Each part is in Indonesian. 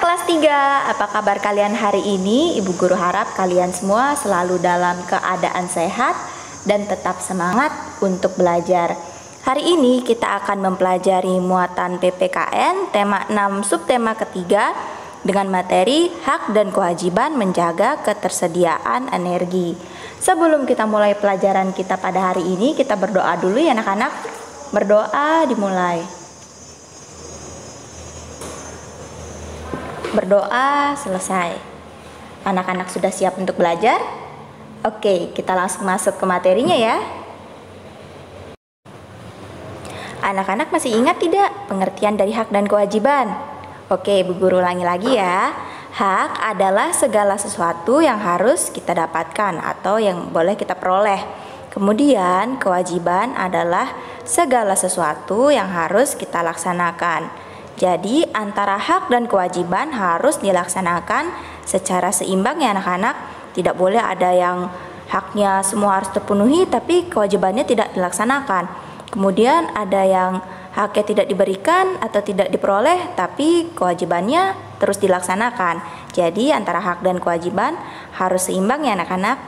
kelas 3, apa kabar kalian hari ini? Ibu Guru harap kalian semua selalu dalam keadaan sehat dan tetap semangat untuk belajar. Hari ini kita akan mempelajari muatan PPKN tema 6 subtema ketiga dengan materi hak dan kewajiban menjaga ketersediaan energi. Sebelum kita mulai pelajaran kita pada hari ini, kita berdoa dulu ya anak-anak. Berdoa dimulai. Berdoa selesai. Anak-anak sudah siap untuk belajar? Oke, kita langsung masuk ke materinya ya. Anak-anak masih ingat tidak pengertian dari hak dan kewajiban? Oke, Ibu Guru ulangi lagi ya. Hak adalah segala sesuatu yang harus kita dapatkan atau yang boleh kita peroleh. Kemudian kewajiban adalah segala sesuatu yang harus kita laksanakan. Jadi antara hak dan kewajiban harus dilaksanakan secara seimbang ya anak-anak. Tidak boleh ada yang haknya semua harus terpenuhi tapi kewajibannya tidak dilaksanakan. Kemudian ada yang haknya tidak diberikan atau tidak diperoleh tapi kewajibannya terus dilaksanakan. Jadi antara hak dan kewajiban harus seimbang ya anak-anak.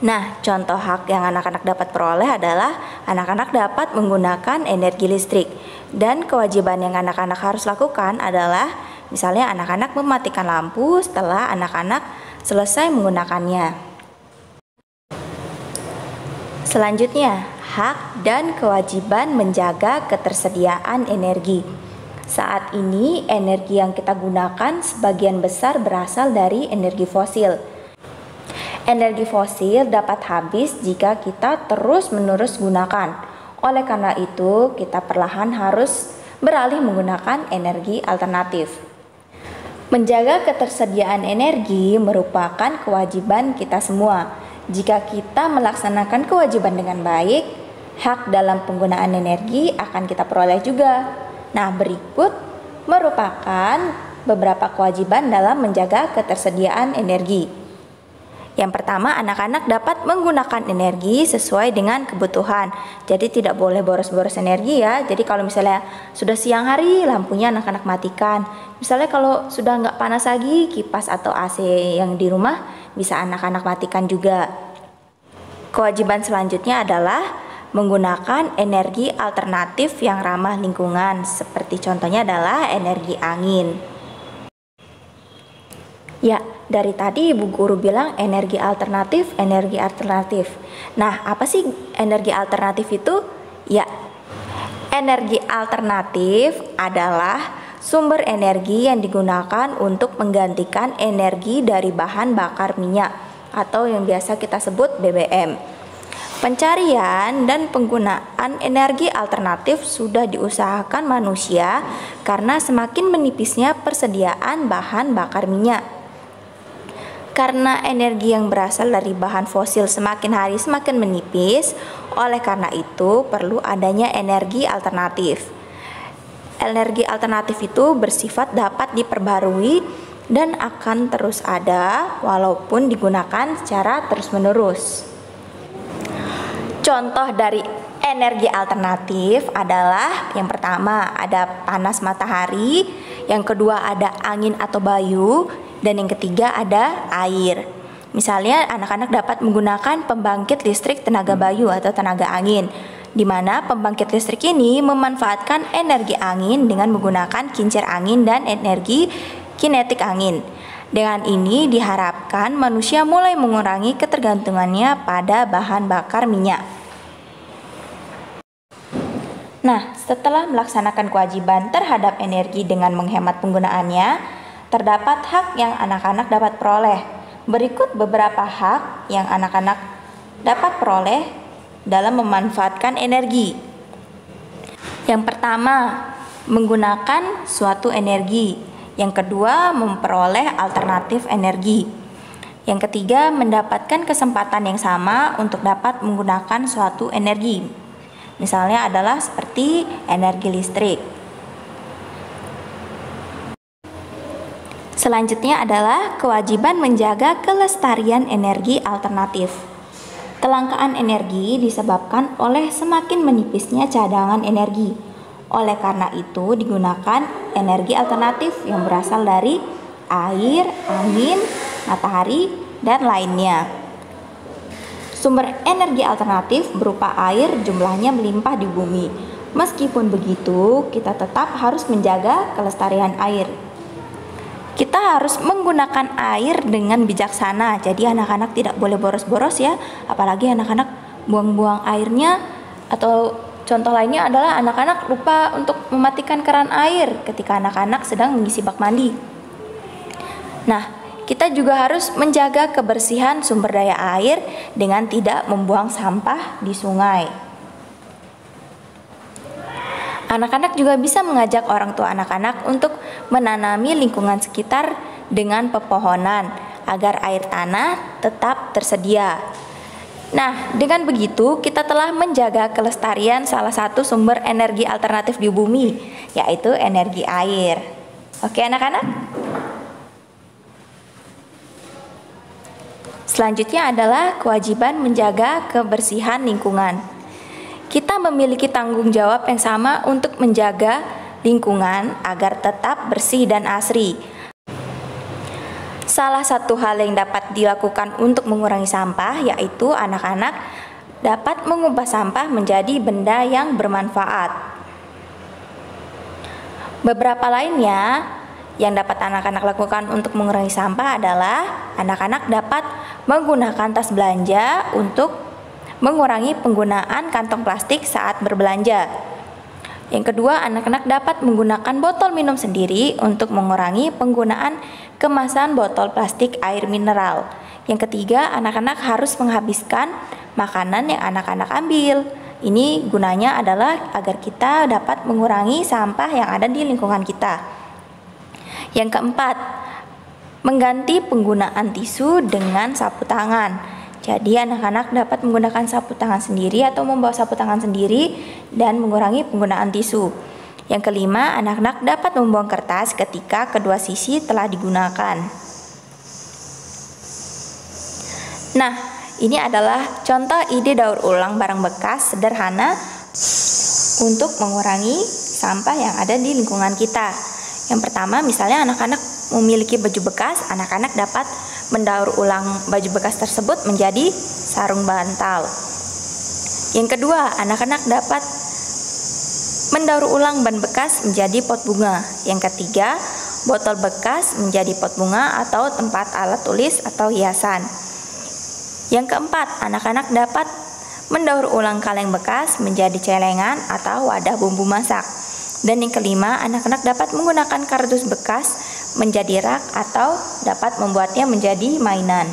Nah, contoh hak yang anak-anak dapat peroleh adalah anak-anak dapat menggunakan energi listrik. Dan kewajiban yang anak-anak harus lakukan adalah misalnya anak-anak mematikan lampu setelah anak-anak selesai menggunakannya. Selanjutnya, hak dan kewajiban menjaga ketersediaan energi. Saat ini energi yang kita gunakan sebagian besar berasal dari energi fosil. Energi fosil dapat habis jika kita terus-menerus gunakan. Oleh karena itu, kita perlahan harus beralih menggunakan energi alternatif. Menjaga ketersediaan energi merupakan kewajiban kita semua. Jika kita melaksanakan kewajiban dengan baik, hak dalam penggunaan energi akan kita peroleh juga. Nah, berikut merupakan beberapa kewajiban dalam menjaga ketersediaan energi. Yang pertama, anak-anak dapat menggunakan energi sesuai dengan kebutuhan. Jadi tidak boleh boros-boros energi ya. Jadi kalau misalnya sudah siang hari, lampunya anak-anak matikan. Misalnya kalau sudah nggak panas lagi, kipas atau AC yang di rumah bisa anak-anak matikan juga. Kewajiban selanjutnya adalah menggunakan energi alternatif yang ramah lingkungan. Seperti contohnya adalah energi angin. Ya, dari tadi Ibu Guru bilang energi alternatif. Nah, apa sih energi alternatif itu? Ya, energi alternatif adalah sumber energi yang digunakan untuk menggantikan energi dari bahan bakar minyak atau yang biasa kita sebut BBM. Pencarian dan penggunaan energi alternatif sudah diusahakan manusia karena semakin menipisnya persediaan bahan bakar minyak. Karena energi yang berasal dari bahan fosil semakin hari semakin menipis, oleh karena itu perlu adanya energi alternatif. Energi alternatif itu bersifat dapat diperbarui dan akan terus ada walaupun digunakan secara terus-menerus. Contoh dari energi alternatif adalah yang pertama ada panas matahari, yang kedua ada angin atau bayu, dan yang ketiga ada air. Misalnya anak-anak dapat menggunakan pembangkit listrik tenaga bayu atau tenaga angin, di mana pembangkit listrik ini memanfaatkan energi angin dengan menggunakan kincir angin dan energi kinetik angin. Dengan ini diharapkan manusia mulai mengurangi ketergantungannya pada bahan bakar minyak. Nah, setelah melaksanakan kewajiban terhadap energi dengan menghemat penggunaannya, terdapat hak yang anak-anak dapat peroleh. Berikut beberapa hak yang anak-anak dapat peroleh dalam memanfaatkan energi. Yang pertama, menggunakan suatu energi. Yang kedua, memperoleh alternatif energi. Yang ketiga, mendapatkan kesempatan yang sama untuk dapat menggunakan suatu energi. Misalnya adalah seperti energi listrik. Selanjutnya adalah kewajiban menjaga kelestarian energi alternatif. Kelangkaan energi disebabkan oleh semakin menipisnya cadangan energi. Oleh karena itu digunakan energi alternatif yang berasal dari air, angin, matahari, dan lainnya. Sumber energi alternatif berupa air jumlahnya melimpah di bumi. Meskipun begitu, kita tetap harus menjaga kelestarian air. Kita harus menggunakan air dengan bijaksana. Jadi anak-anak tidak boleh boros-boros ya, apalagi anak-anak buang-buang airnya, atau contoh lainnya adalah anak-anak lupa untuk mematikan keran air ketika anak-anak sedang mengisi bak mandi. Nah, kita juga harus menjaga kebersihan sumber daya air dengan tidak membuang sampah di sungai. Anak-anak juga bisa mengajak orang tua anak-anak untuk menanami lingkungan sekitar dengan pepohonan agar air tanah tetap tersedia. Nah, dengan begitu kita telah menjaga kelestarian salah satu sumber energi alternatif di bumi, yaitu energi air. Oke anak-anak? Selanjutnya adalah kewajiban menjaga kebersihan lingkungan. Kita memiliki tanggung jawab yang sama untuk menjaga lingkungan agar tetap bersih dan asri. Salah satu hal yang dapat dilakukan untuk mengurangi sampah yaitu anak-anak dapat mengubah sampah menjadi benda yang bermanfaat. Beberapa lainnya yang dapat anak-anak lakukan untuk mengurangi sampah adalah anak-anak dapat menggunakan tas belanja untuk mengurangi penggunaan kantong plastik saat berbelanja. Yang kedua, anak-anak dapat menggunakan botol minum sendiri untuk mengurangi penggunaan kemasan botol plastik air mineral. Yang ketiga, anak-anak harus menghabiskan makanan yang anak-anak ambil. Ini gunanya adalah agar kita dapat mengurangi sampah yang ada di lingkungan kita. Yang keempat, mengganti penggunaan tisu dengan sapu tangan. Jadi anak-anak dapat menggunakan sapu tangan sendiri atau membawa sapu tangan sendiri dan mengurangi penggunaan tisu. Yang kelima, anak-anak dapat membuang kertas ketika kedua sisi telah digunakan. Nah, ini adalah contoh ide daur ulang barang bekas sederhana untuk mengurangi sampah yang ada di lingkungan kita. Yang pertama, misalnya anak-anak memiliki baju bekas, anak-anak dapat mendaur ulang baju bekas tersebut menjadi sarung bantal. Yang kedua, anak-anak dapat mendaur ulang ban bekas menjadi pot bunga. Yang ketiga, botol bekas menjadi pot bunga atau tempat alat tulis atau hiasan. Yang keempat, anak-anak dapat mendaur ulang kaleng bekas menjadi celengan atau wadah bumbu masak. Dan yang kelima, anak-anak dapat menggunakan kardus bekas menjadi rak atau dapat membuatnya menjadi mainan.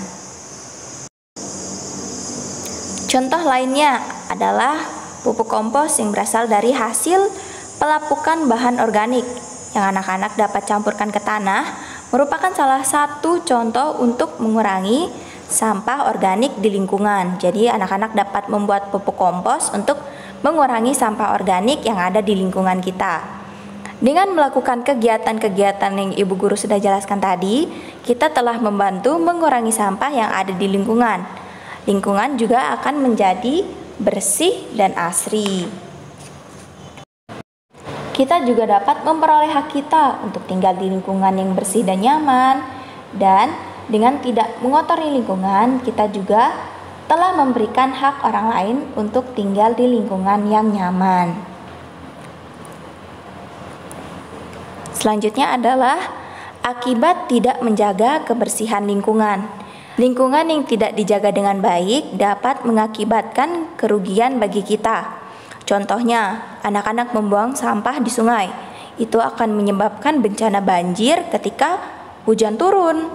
Contoh lainnya adalah pupuk kompos yang berasal dari hasil pelapukan bahan organik yang anak-anak dapat campurkan ke tanah, merupakan salah satu contoh untuk mengurangi sampah organik di lingkungan. Jadi anak-anak dapat membuat pupuk kompos untuk mengurangi sampah organik yang ada di lingkungan kita. Dengan melakukan kegiatan-kegiatan yang Ibu Guru sudah jelaskan tadi, kita telah membantu mengurangi sampah yang ada di lingkungan. Lingkungan juga akan menjadi bersih dan asri. Kita juga dapat memperoleh hak kita untuk tinggal di lingkungan yang bersih dan nyaman. Dan dengan tidak mengotori lingkungan, kita juga telah memberikan hak orang lain untuk tinggal di lingkungan yang nyaman. Selanjutnya adalah akibat tidak menjaga kebersihan lingkungan. Lingkungan yang tidak dijaga dengan baik dapat mengakibatkan kerugian bagi kita. Contohnya, anak-anak membuang sampah di sungai. Itu akan menyebabkan bencana banjir ketika hujan turun.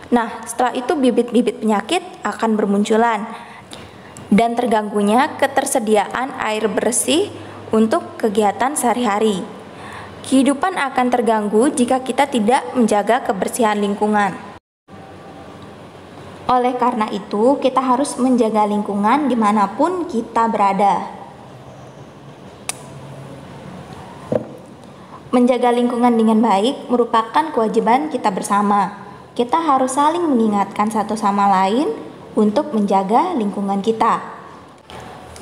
Nah, setelah itu bibit-bibit penyakit akan bermunculan dan terganggunya ketersediaan air bersih untuk kegiatan sehari-hari. Kehidupan akan terganggu jika kita tidak menjaga kebersihan lingkungan. Oleh karena itu, kita harus menjaga lingkungan dimanapun kita berada. Menjaga lingkungan dengan baik merupakan kewajiban kita bersama. Kita harus saling mengingatkan satu sama lain untuk menjaga lingkungan kita.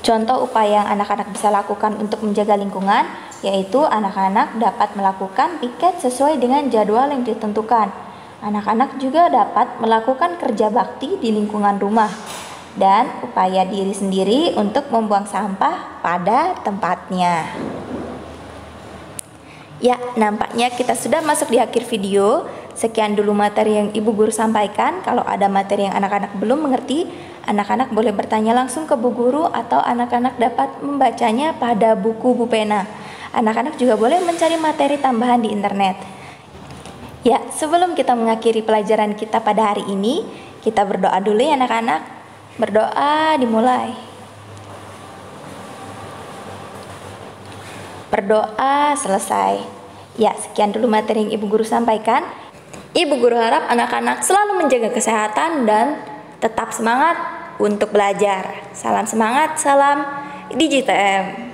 Contoh upaya yang anak-anak bisa lakukan untuk menjaga lingkungan yaitu anak-anak dapat melakukan piket sesuai dengan jadwal yang ditentukan. Anak-anak juga dapat melakukan kerja bakti di lingkungan rumah dan upaya diri sendiri untuk membuang sampah pada tempatnya. Ya, nampaknya kita sudah masuk di akhir video. Sekian dulu materi yang Ibu Guru sampaikan. Kalau ada materi yang anak-anak belum mengerti, anak-anak boleh bertanya langsung ke Bu Guru atau anak-anak dapat membacanya pada buku Bu Pena. Anak-anak juga boleh mencari materi tambahan di internet. Ya, sebelum kita mengakhiri pelajaran kita pada hari ini, kita berdoa dulu ya anak-anak. Berdoa dimulai. Berdoa selesai. Ya, sekian dulu materi yang Ibu Guru sampaikan. Ibu Guru harap anak-anak selalu menjaga kesehatan dan tetap semangat untuk belajar. Salam semangat, salam DigiTM.